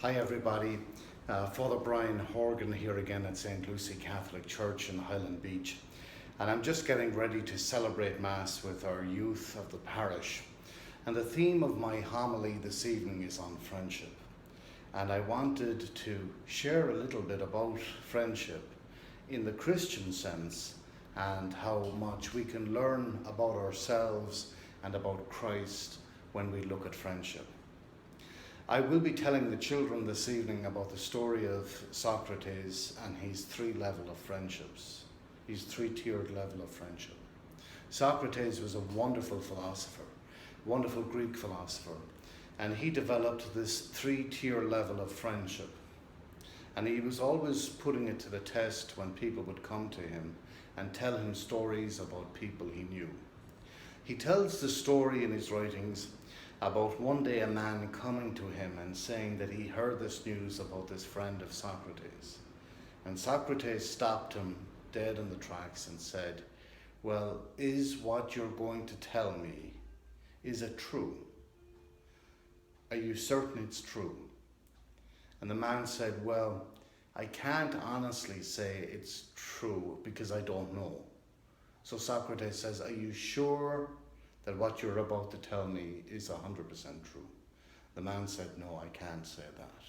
Hi everybody, Father Brian Horgan here again at St. Lucy Catholic Church in Highland Beach, and I'm just getting ready to celebrate Mass with our youth of the parish. And the theme of my homily this evening is on friendship, and I wanted to share a little bit about friendship in the Christian sense and how much we can learn about ourselves and about Christ when we look at friendship. I will be telling the children this evening about the story of Socrates and his three-tiered level of friendship. Socrates was a wonderful philosopher, wonderful Greek philosopher, and he developed this three-tier level of friendship. And he was always putting it to the test when people would come to him and tell him stories about people he knew. He tells the story in his writings about one day a man coming to him and saying that he heard this news about this friend of Socrates. And Socrates stopped him dead in the tracks and said, "Well, is what you're going to tell me, is it true? Are you certain it's true?" And the man said, "Well, I can't honestly say it's true because I don't know." So Socrates says, "Are you sure that what you're about to tell me is 100% true?" The man said, "No, I can't say that."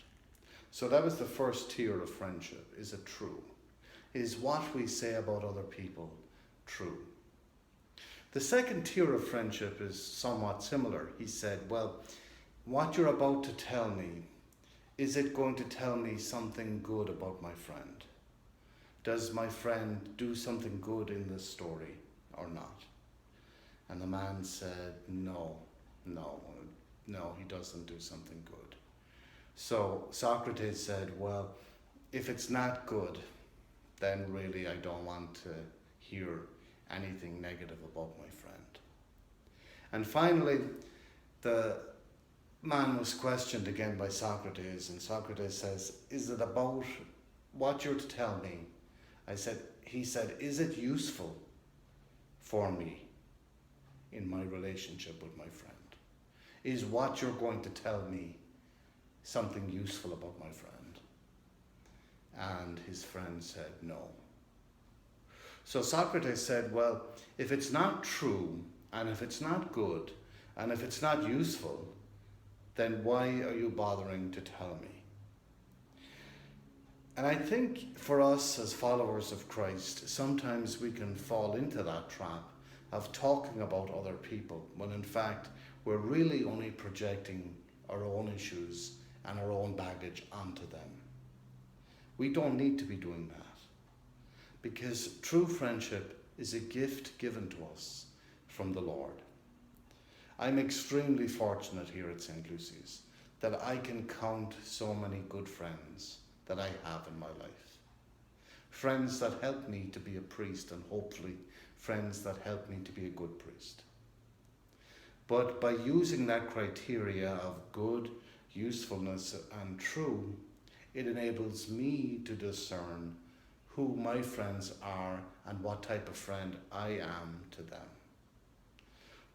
So that was the first tier of friendship. Is it true? Is what we say about other people true? The second tier of friendship is somewhat similar. He said, "Well, what you're about to tell me, is it going to tell me something good about my friend? Does my friend do something good in this story or not?" And the man said, no, he doesn't do something good. So Socrates said, "Well, if it's not good, then really I don't want to hear anything negative about my friend." And finally, the man was questioned again by Socrates, and Socrates says, "Is it about what you're to tell me?" He said, "Is it useful for me in my relationship with my friend? Is what you're going to tell me something useful about my friend?" And his friend said no. So Socrates said, "Well, if it's not true, and if it's not good, and if it's not useful, then why are you bothering to tell me?" And I think for us as followers of Christ, sometimes we can fall into that trap of talking about other people when in fact we're really only projecting our own issues and our own baggage onto them. We don't need to be doing that, because true friendship is a gift given to us from the Lord. I'm extremely fortunate here at St. Lucy's that I can count so many good friends that I have in my life. Friends that help me to be a priest, and hopefully friends that help me to be a good priest. But by using that criteria of good, usefulness and true, it enables me to discern who my friends are and what type of friend I am to them.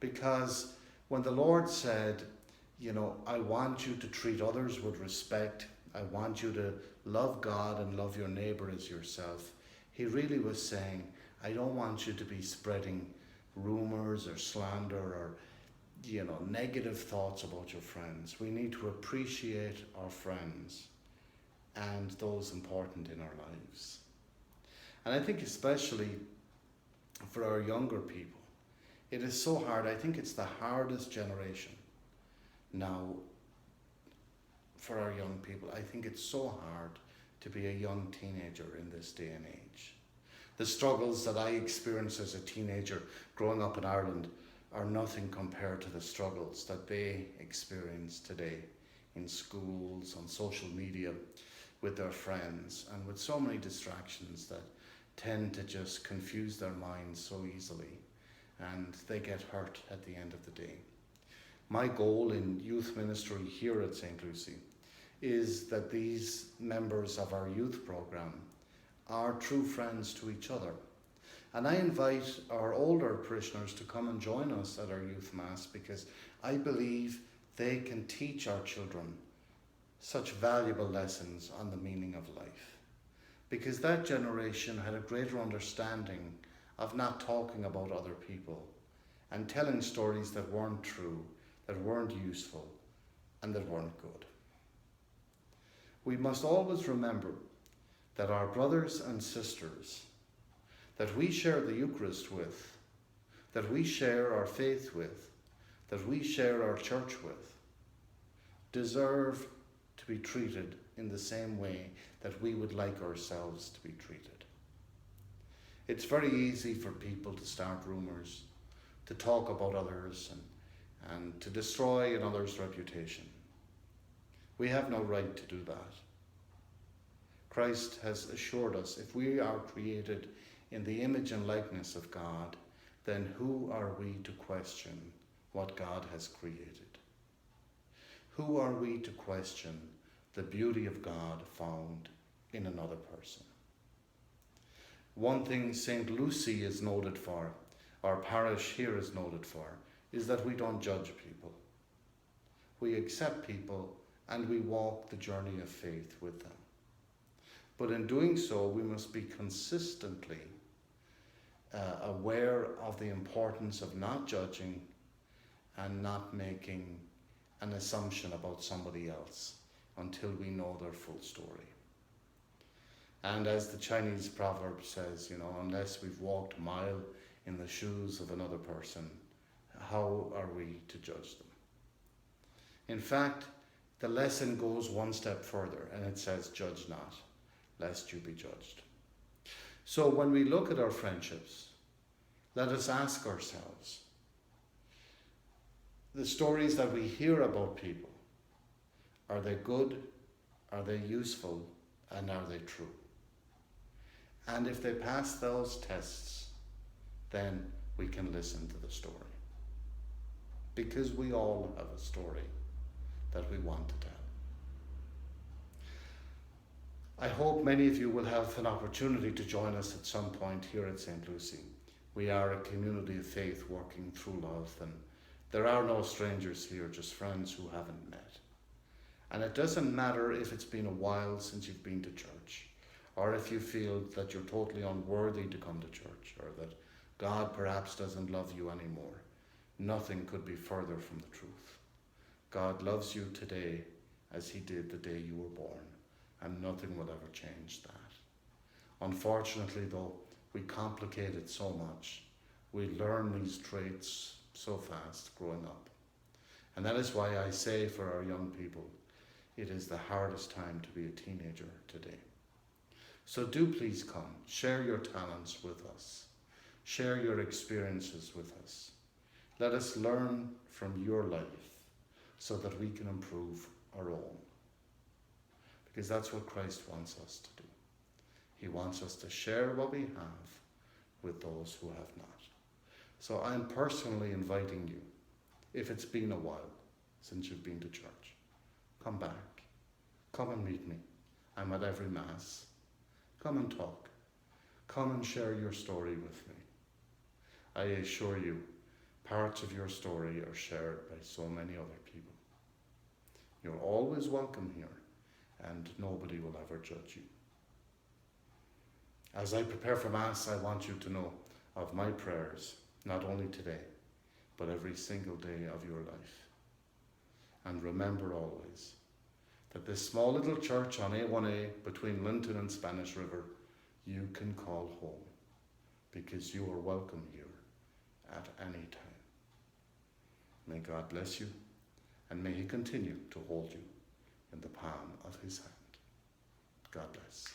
Because when the Lord said, "I want you to treat others with respect, I want you to love God and love your neighbor as yourself," he really was saying, "I don't want you to be spreading rumors or slander or negative thoughts about your friends. We need to appreciate our friends and those important in our lives." And I think especially for our younger people, it is so hard. I think it's the hardest generation now for our young people. I think it's so hard to be a young teenager in this day and age. The struggles that I experienced as a teenager growing up in Ireland are nothing compared to the struggles that they experience today in schools, on social media, with their friends, and with so many distractions that tend to just confuse their minds so easily, and they get hurt at the end of the day. My goal in youth ministry here at St. Lucy is that these members of our youth program are true friends to each other. And I invite our older parishioners to come and join us at our youth mass, because I believe they can teach our children such valuable lessons on the meaning of life, because that generation had a greater understanding of not talking about other people and telling stories that weren't true, that weren't useful, and that weren't good. We must always remember that our brothers and sisters that we share the Eucharist with, that we share our faith with, that we share our church with, deserve to be treated in the same way that we would like ourselves to be treated. It's very easy for people to start rumours, to talk about others, and to destroy another's reputation. We have no right to do that. Christ has assured us if we are created in the image and likeness of God, then who are we to question what God has created? Who are we to question the beauty of God found in another person? One thing St. Lucy is noted for, our parish here is noted for, is that we don't judge people. We accept people and we walk the journey of faith with them. But in doing so, we must be consistently aware of the importance of not judging and not making an assumption about somebody else until we know their full story. And as the Chinese proverb says, unless we've walked a mile in the shoes of another person, how are we to judge them? In fact, the lesson goes one step further and it says, judge not, lest you be judged. So when we look at our friendships, let us ask ourselves, the stories that we hear about people, are they good, are they useful, and are they true? And if they pass those tests, then we can listen to the story. Because we all have a story that we want to tell. I hope many of you will have an opportunity to join us at some point here at St. Lucy. We are a community of faith working through love, and there are no strangers here, just friends who haven't met. And it doesn't matter if it's been a while since you've been to church, or if you feel that you're totally unworthy to come to church, or that God perhaps doesn't love you anymore. Nothing could be further from the truth. God loves you today as he did the day you were born, and nothing will ever change that. Unfortunately, though, we complicate it so much. We learn these traits so fast growing up. And that is why I say for our young people, it is the hardest time to be a teenager today. So do please come, share your talents with us. Share your experiences with us. Let us learn from your life so that we can improve our own. Because that's what Christ wants us to do. He wants us to share what we have with those who have not. So I'm personally inviting you, if it's been a while since you've been to church, come back. Come and meet me. I'm at every Mass. Come and talk. Come and share your story with me. I assure you, parts of your story are shared by so many other people. You're always welcome here, and nobody will ever judge you. As I prepare for Mass, I want you to know of my prayers, not only today, but every single day of your life. And remember always that this small little church on A1A between Linton and Spanish River, you can call home, because you are welcome here at any time. May God bless you, and may he continue to hold you in the palm of his hand. God bless.